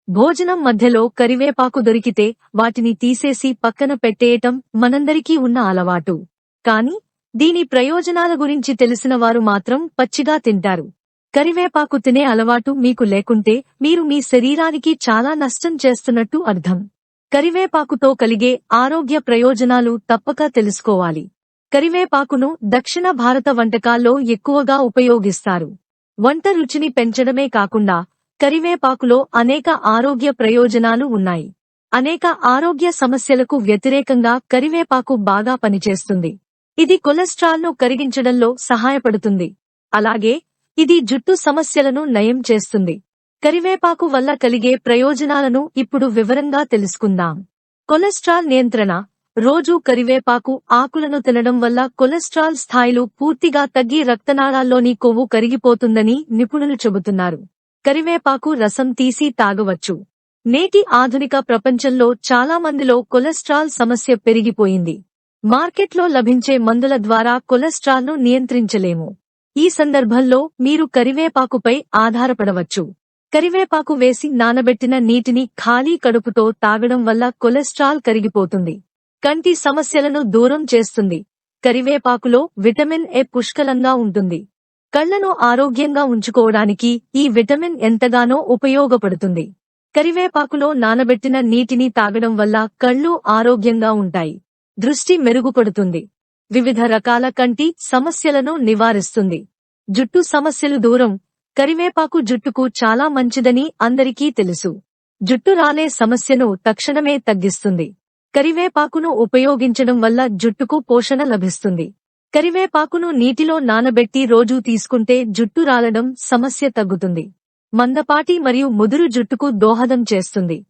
భోజనం మధ్యలో కరివేపాకు దొరికితే వాటిని తీసేసి పక్కన పెట్టేయటం మనందరికీ ఉన్న అలవాటు. కాని దీని ప్రయోజనాల గురించి తెలిసిన వారు మాత్రం పచ్చిగా తింటారు. కరివేపాకు తినే అలవాటు మీకు లేకుంటే మీరు మీ శరీరానికి చాలా నష్టం చేస్తున్నట్టు అర్థం. కరివేపాకుతో కలిగే ఆరోగ్య ప్రయోజనాలు తప్పక తెలుసుకోవాలి. కరివేపాకును దక్షిణ భారత వంటకాల్లో ఎక్కువగా ఉపయోగిస్తారు. వంట రుచిని పెంచడమే కాకుండా కరివేపాకులో అనేక ఆరోగ్య ప్రయోజనాలు ఉన్నాయి. అనేక ఆరోగ్య సమస్యలకు వ్యతిరేకంగా కరివేపాకు బాగా పనిచేస్తుంది. ఇది కొలెస్ట్రాల్ను కరిగించడంలో సహాయపడుతుంది. అలాగే ఇది జుట్టు సమస్యలను నయం చేస్తుంది. కరివేపాకు వల్ల కలిగే ప్రయోజనాలను ఇప్పుడు వివరంగా తెలుసుకుందాం. కొలెస్ట్రాల్ నియంత్రణ. రోజూ కరివేపాకు ఆకులను తినడం వల్ల కొలెస్ట్రాల్ స్థాయిలు పూర్తిగా తగ్గి రక్తనాళాల్లోని కొవ్వు కరిగిపోతుందని నిపుణులు చెబుతున్నారు. కరివేపాకు రసం తీసి తాగవచ్చు. నేటి ఆధునిక ప్రపంచంలో చాలా మందిలో కొలెస్ట్రాల్ సమస్య పెరిగిపోయింది. మార్కెట్లో లభించే మందుల ద్వారా కొలెస్ట్రాల్ను నియంత్రించలేము. ఈ సందర్భంలో మీరు కరివేపాకుపై ఆధారపడవచ్చు. కరివేపాకు వేసి నానబెట్టిన నీటిని ఖాళీ కడుపుతో తాగడం వల్ల కొలెస్ట్రాల్ కరిగిపోతుంది. కంటి సమస్యలను దూరం చేస్తుంది. కరివేపాకులో విటమిన్ ఎ పుష్కలంగా ఉంటుంది. కళ్లను ఆరోగ్యంగా ఉంచుకోవడానికి ఈ విటమిన్ ఎంతగానో ఉపయోగపడుతుంది. కరివేపాకులో నానబెట్టిన నీటిని తాగడం వల్ల కళ్ళు ఆరోగ్యంగా ఉంటాయి. దృష్టి మెరుగుపడుతుంది. వివిధ రకాల కంటి సమస్యలను నివారిస్తుంది. జుట్టు సమస్యలు దూరం. కరివేపాకు జుట్టుకు చాలా మంచిదని అందరికీ తెలుసు. జుట్టు రాలే సమస్యను తక్షణమే తగ్గిస్తుంది. కరివేపాకును ఉపయోగించడం వల్ల జుట్టుకు పోషణ లభిస్తుంది. కరివేపాకును నీటిలో నానబెట్టి రోజూ తీసుకుంటే జుట్టు రాలడం సమస్య తగ్గుతుంది. మందపాటి మరియు ముదురు జుట్టుకు దోహదం చేస్తుంది.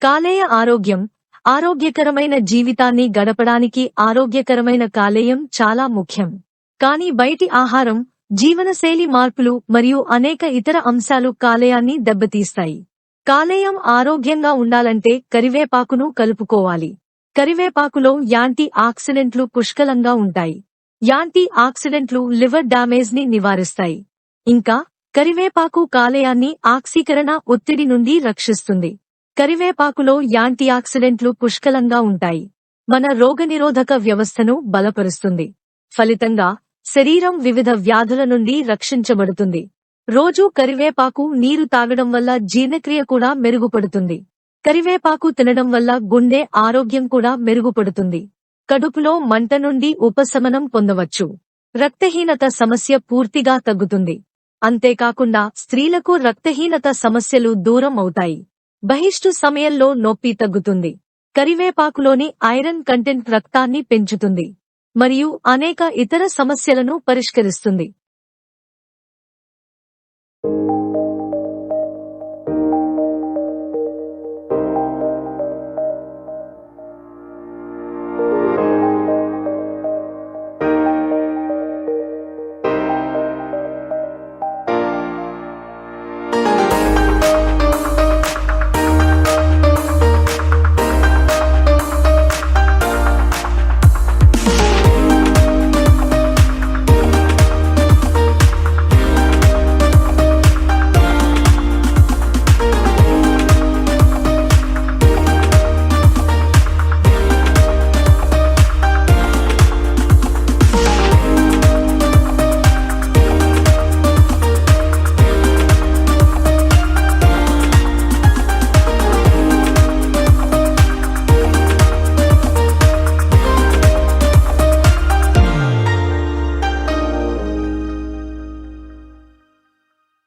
కాలేయ ఆరోగ్యం. ఆరోగ్యకరమైన జీవితాన్ని గడపడానికి ఆరోగ్యకరమైన కాలేయం చాలా ముఖ్యం. కానీ బయటి ఆహారం, జీవనశైలి మార్పులు మరియు అనేక ఇతర అంశాలు కాలేయాన్ని దెబ్బతీస్తాయి. కాలేయం ఆరోగ్యంగా ఉండాలంటే కరివేపాకును కలుపుకోవాలి. కరివేపాకులో యాంటీ ఆక్సిడెంట్లు పుష్కలంగా ఉంటాయి. యాంటీ ఆక్సిడెంట్లు లివర్ డ్యామేజ్ ని నివారిస్తాయి. ఇంకా కరివేపాకు కాలేయాన్ని ఆక్సీకరణ ఒత్తిడి నుండి రక్షిస్తుంది. కరివేపాకులో యాంటీ ఆక్సిడెంట్లు పుష్కలంగా ఉంటాయి. మన రోగనిరోధక వ్యవస్థను బలపరుస్తుంది. ఫలితంగా శరీరం వివిధ వ్యాధుల నుండి రక్షించబడుతుంది. రోజూ కరివేపాకు నీరు తాగడం వల్ల జీర్ణక్రియ కూడా మెరుగుపడుతుంది. కరివేపాకు తినడం వల్ల గుండె ఆరోగ్యం కూడా మెరుగుపడుతుంది. కడుపులో మంట నుండి ఉపశమనం పొందవచ్చు. రక్తహీనత సమస్య పూర్తిగా తగ్గుతుంది. అంతేకాకుండా స్త్రీలకు రక్తహీనత సమస్యలు దూరం అవుతాయి. బహిష్టు సమయంలో నొప్పి తగ్గుతుంది. కరివేపాకులోని ఐరన్ కంటెంట్ రక్తాన్ని పెంచుతుంది మరియు అనేక ఇతర సమస్యలను పరిష్కరిస్తుంది.